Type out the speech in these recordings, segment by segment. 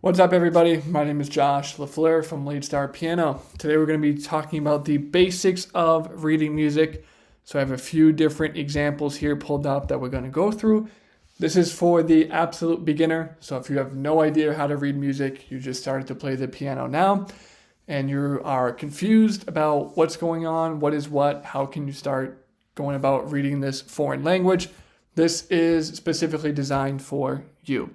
What's up, everybody? My name is Josh LaFleur from Lead Star Piano. Today we're going to be talking about the basics of reading music. So I have a few different examples here pulled up that we're going to go through. This is for the absolute beginner. So if you have no idea how to read music, you just started to play the piano now, and you are confused about what's going on, what is what, how can you start going about reading this foreign language, this is specifically designed for you.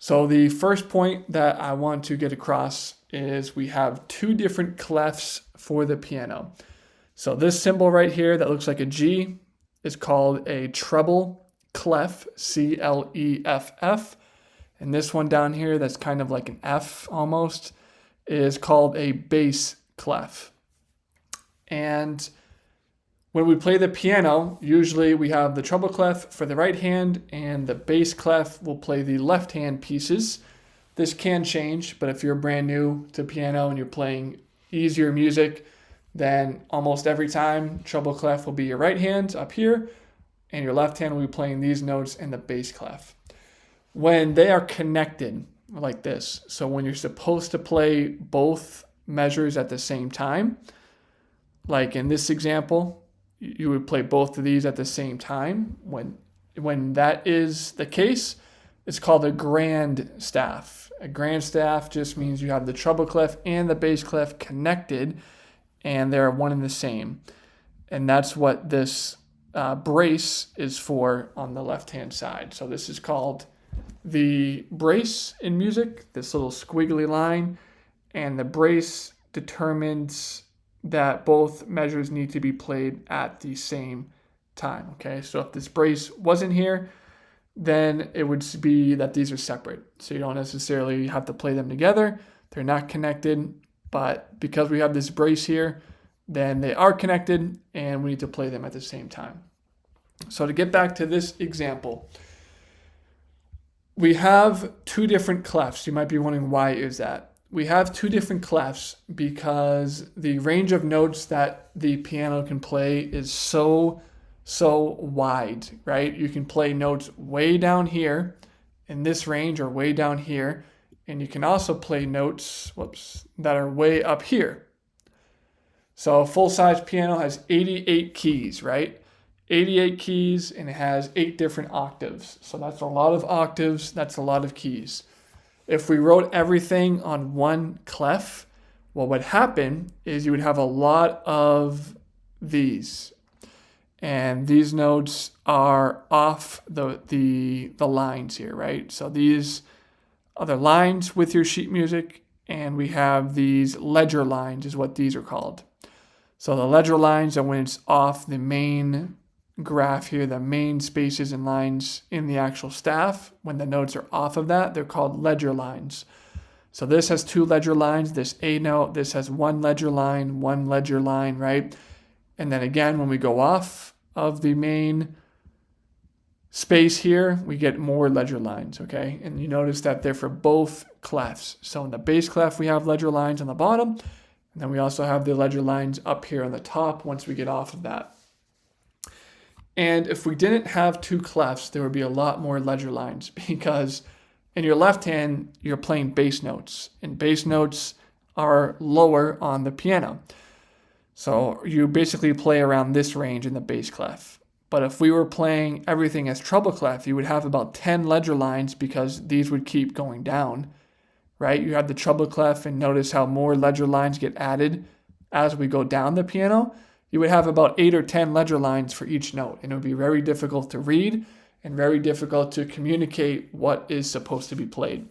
So the first point that I want to get across is we have two different clefs for the piano. So this symbol right here that looks like a G is called a treble clef, C-L-E-F-F. And this one down here that's kind of like an F almost is called a bass clef. And when we play the piano, usually we have the treble clef for the right hand and the bass clef will play the left hand pieces. This can change, but if you're brand new to piano and you're playing easier music, then almost every time treble clef will be your right hand up here and your left hand will be playing these notes in the bass clef. When they are connected like this, so when you're supposed to play both measures at the same time, like in this example, you would play both of these at the same time. When that is the case, it's called a grand staff. A grand staff just means you have the treble clef and the bass clef connected, and they're one and the same. And that's what this brace is for on the left-hand side. So this is called the brace in music, this little squiggly line, and the brace determines that both measures need to be played at the same time, okay? So if this brace wasn't here, then it would be that these are separate. So you don't necessarily have to play them together. They're not connected, but because we have this brace here, then they are connected and we need to play them at the same time. So to get back to this example, we have two different clefs. You might be wondering, why is that? We have two different clefs because the range of notes that the piano can play is so wide, right? You can play notes way down here in this range or way down here, and you can also play notes, that are way up here. So a full-size piano has 88 keys, right? 88 keys, and it has 8 different octaves. So that's a lot of octaves, that's a lot of keys. If we wrote everything on one clef, what would happen is you would have a lot of these. And these notes are off the lines here, right? So these are the lines with your sheet music, and we have these ledger lines is what these are called. So the ledger lines are when it's off the main graph here, the main spaces and lines in the actual staff. When the notes are off of that, they're called ledger lines. So this has 2 ledger lines, this A note, this has 1 ledger line, 1 ledger line, right? And then again, when we go off of the main space here, we get more ledger lines, okay? And you notice that they're for both clefs. So in the bass clef, we have ledger lines on the bottom, and then we also have the ledger lines up here on the top once we get off of that. And if we didn't have 2 clefs, there would be a lot more ledger lines because in your left hand, you're playing bass notes, and bass notes are lower on the piano. So you basically play around this range in the bass clef. But if we were playing everything as treble clef, you would have about 10 ledger lines because these would keep going down, right? You have the treble clef, and notice how more ledger lines get added as we go down the piano. You would have about 8 or 10 ledger lines for each note, and it would be very difficult to read and very difficult to communicate what is supposed to be played.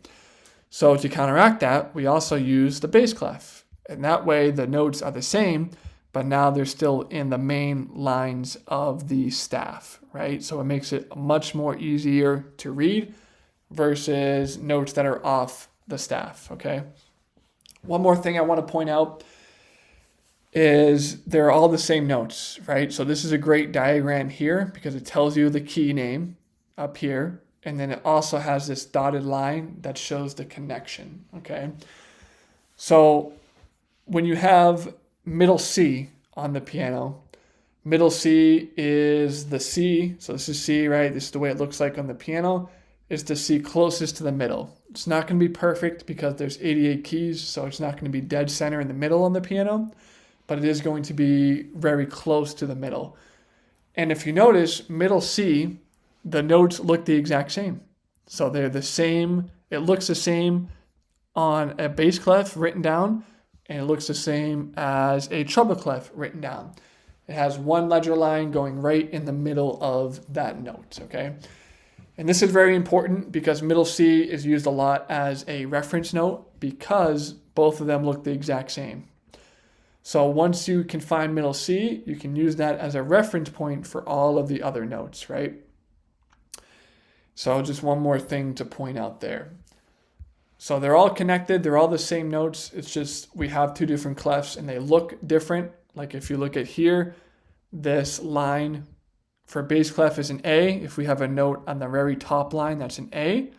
So to counteract that, we also use the bass clef, and that way the notes are the same, but now they're still in the main lines of the staff, right? So it makes it much more easier to read versus notes that are off the staff, okay? One more thing I want to point out is they're all the same notes, right? So this is a great diagram here because it tells you the key name up here, and then it also has this dotted line that shows the connection, okay? So when you have middle C on the piano, middle C is the C, so this is C, right? This is the way it looks like on the piano, is the C closest to the middle. It's not going to be perfect because there's 88 keys, so it's not going to be dead center in the middle on the piano, but it is going to be very close to the middle. And if you notice, middle C, the notes look the exact same. So they're the same. It looks the same on a bass clef written down, and it looks the same as a treble clef written down. It has one ledger line going right in the middle of that note, okay? And this is very important because middle C is used a lot as a reference note because both of them look the exact same. So once you can find middle C, you can use that as a reference point for all of the other notes, right? So just one more thing to point out there. So they're all connected, they're all the same notes. It's just we have two different clefs and they look different. Like if you look at here, this line for bass clef is an A. If we have a note on the very top line, that's an A.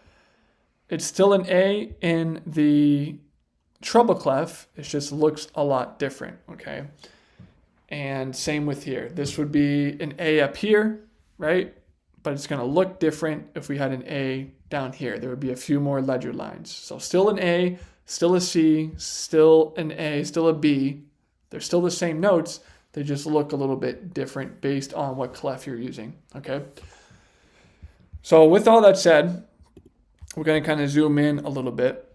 It's still an A in the treble clef. It just looks a lot different, okay? And same with here. This would be an A up here, right? But it's going to look different if we had an A down here. There would be a few more ledger lines. So still an A, still a C, still an A, still a B. They're still the same notes. They just look a little bit different based on what clef you're using, okay? So with all that said, we're going to kind of zoom in a little bit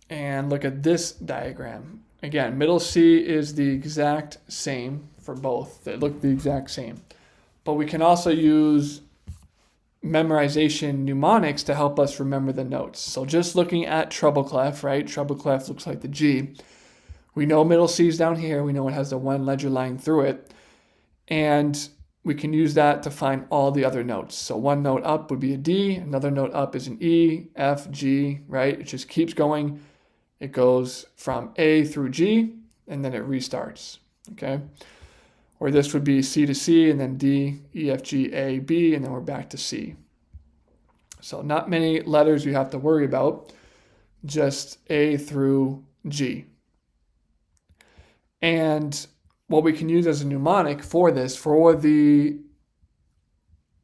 and look at this diagram. Again, middle C is the exact same for both. They look the exact same. But we can also use memorization mnemonics to help us remember the notes. So just looking at treble clef, right? Treble clef looks like the G. We know middle C is down here. We know it has the one ledger line through it. And we can use that to find all the other notes. So one note up would be a D. Another note up is an E, F, G, right? It just keeps going. It goes from A through G, and then it restarts, okay? Or this would be C to C, and then D, E, F, G, A, B, and then we're back to C. So not many letters you have to worry about, just A through G. And what we can use as a mnemonic for this, for the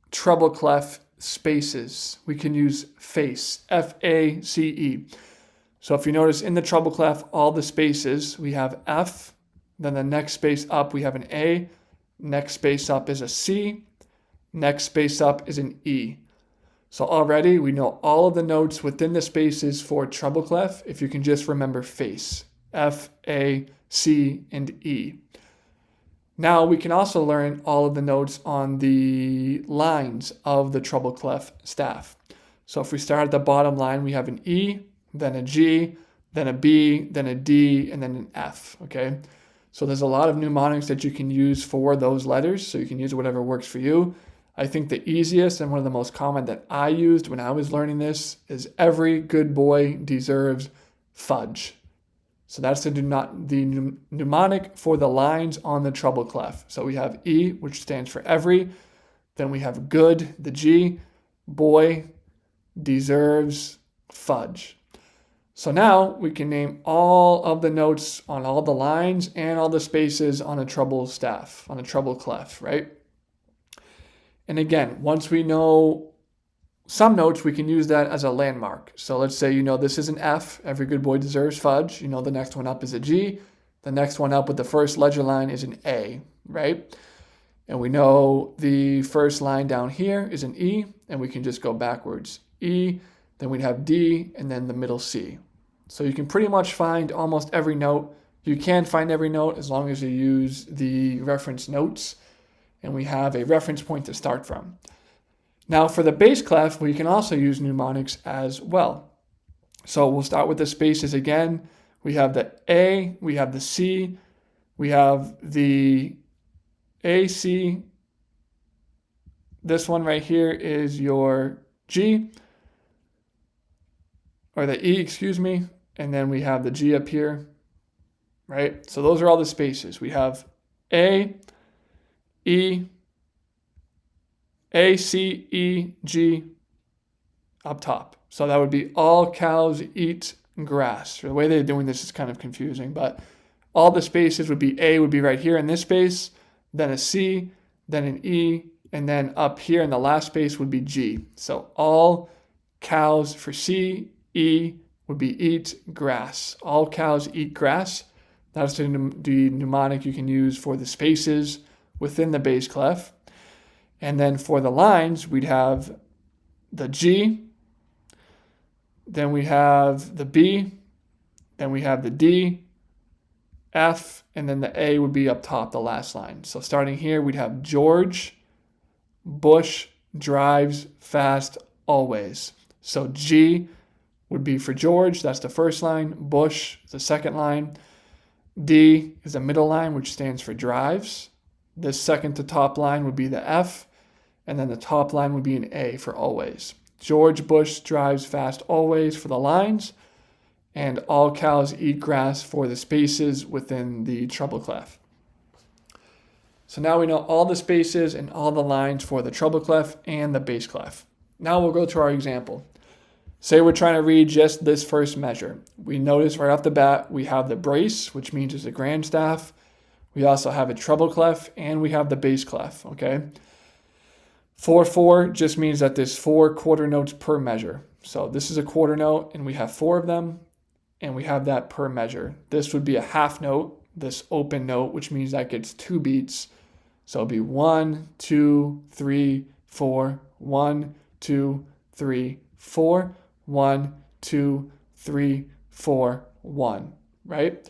treble clef spaces, we can use FACE, F-A-C-E. So if you notice in the treble clef, all the spaces, we have F, then the next space up, we have an A, next space up is a C, next space up is an E. So already we know all of the notes within the spaces for treble clef if you can just remember FACE, F, A, C, and E. Now we can also learn all of the notes on the lines of the treble clef staff. So if we start at the bottom line, we have an E, then a G, then a B, then a D, and then an F, okay? So there's a lot of mnemonics that you can use for those letters, so you can use whatever works for you. I think the easiest and one of the most common that I used when I was learning this is every good boy deserves fudge. So that's the mnemonic for the lines on the treble clef. So we have E, which stands for every. Then we have good, the G, boy, deserves, fudge. So now we can name all of the notes on all the lines and all the spaces on a treble staff, on a treble clef, right? And again, once we know some notes, we can use that as a landmark. So let's say you know this is an F, every good boy deserves fudge. You know the next one up is a G. The next one up with the first ledger line is an A, right? And we know the first line down here is an E, and we can just go backwards. E, then we'd have D, and then the middle C. So you can pretty much find almost every note. You can find every note as long as you use the reference notes, and we have a reference point to start from. Now for the bass clef, we can also use mnemonics as well. So we'll start with the spaces again. We have the A, we have the C, we have the A, C. This one right here is your G, or the E, excuse me, and then we have the G up here, right? So those are all the spaces. We have A, E, A, C, E, G up top. So that would be all cows eat grass. The way they're doing this is kind of confusing, but all the spaces would be A would be right here in this space, then a C, then an E, and then up here in the last space would be G. So all cows for C, E would be eat grass. All cows eat grass. That's the mnemonic you can use for the spaces within the bass clef. And then for the lines, we'd have the G, then we have the B, then we have the D, F, and then the A would be up top, the last line. So starting here, we'd have George Bush drives fast always. So G would be for George, that's the first line. Bush is the second line. D is the middle line, which stands for drives. The second to top line would be the F, and then the top line would be an A for always. George Bush drives fast always for the lines, and all cows eat grass for the spaces within the treble clef. So now we know all the spaces and all the lines for the treble clef and the bass clef. Now we'll go to our example. Say we're trying to read just this first measure. We notice right off the bat we have the brace, which means it's a grand staff. We also have a treble clef, and we have the bass clef, okay? 4/4 just means that there's 4 quarter notes per measure. So this is a quarter note, and we have 4 of them, and we have that per measure. This would be a half note, this open note, which means that gets 2 beats. So it'll be 1, 2, 3, 4, 1, 2, 3, 4, 1, 2, 3, 4, 1, right?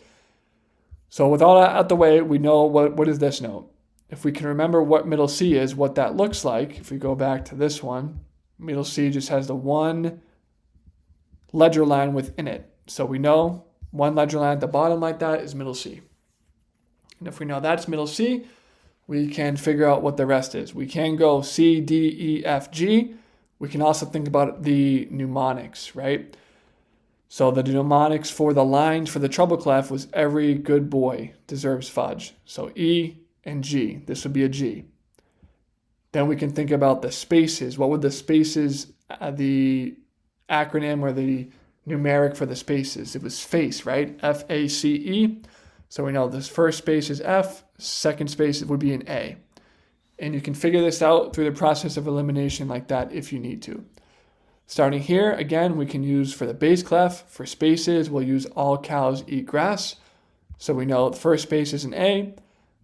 So with all that out the way, we know what is this note. If we can remember what middle C is, what that looks like, if we go back to this one, middle C just has the one ledger line within it. So we know one ledger line at the bottom like that is middle C. And if we know that's middle C, we can figure out what the rest is. We can go C, D, E, F, G. We can also think about the mnemonics, right? So the mnemonics for the lines for the treble clef was every good boy deserves fudge. So E and G, this would be a G. Then we can think about the spaces. What would the spaces, the acronym or the numeric for the spaces? It was FACE, right? F-A-C-E. So we know this first space is F, second space would be an A. And you can figure this out through the process of elimination like that if you need to. Starting here, again, we can use for the bass clef, for spaces, we'll use all cows eat grass. So we know the first space is an A,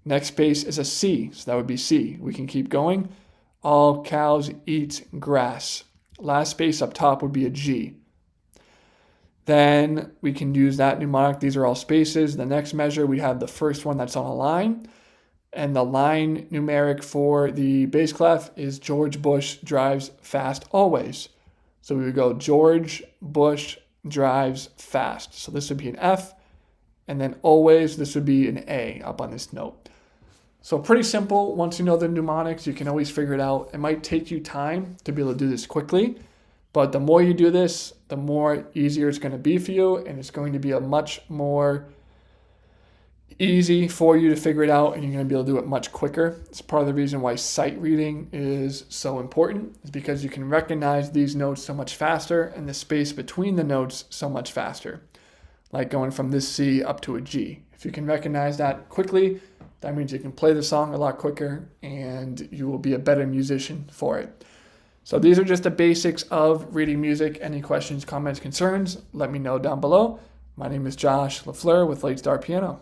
next space is a C, so that would be C. We can keep going. All cows eat grass. Last space up top would be a G. Then we can use that mnemonic. These are all spaces. The next measure, we have the first one that's on a line. And the line numeric for the bass clef is George Bush drives fast always. So we would go George Bush drives fast. So this would be an F. And then always, this would be an A up on this note. So pretty simple. Once you know the mnemonics, you can always figure it out. It might take you time to be able to do this quickly. But the more you do this, the more easier it's going to be for you. And it's going to be a much more easy for you to figure it out, and you're going to be able to do it much quicker. It's part of the reason why sight reading is so important, is because you can recognize these notes so much faster and the space between the notes so much faster, like going from this C up to a G. If you can recognize that quickly, that means you can play the song a lot quicker and you will be a better musician for it. So these are just the basics of reading music. Any questions, comments, concerns, let me know down below. My name is Josh LaFleur with Late Star Piano.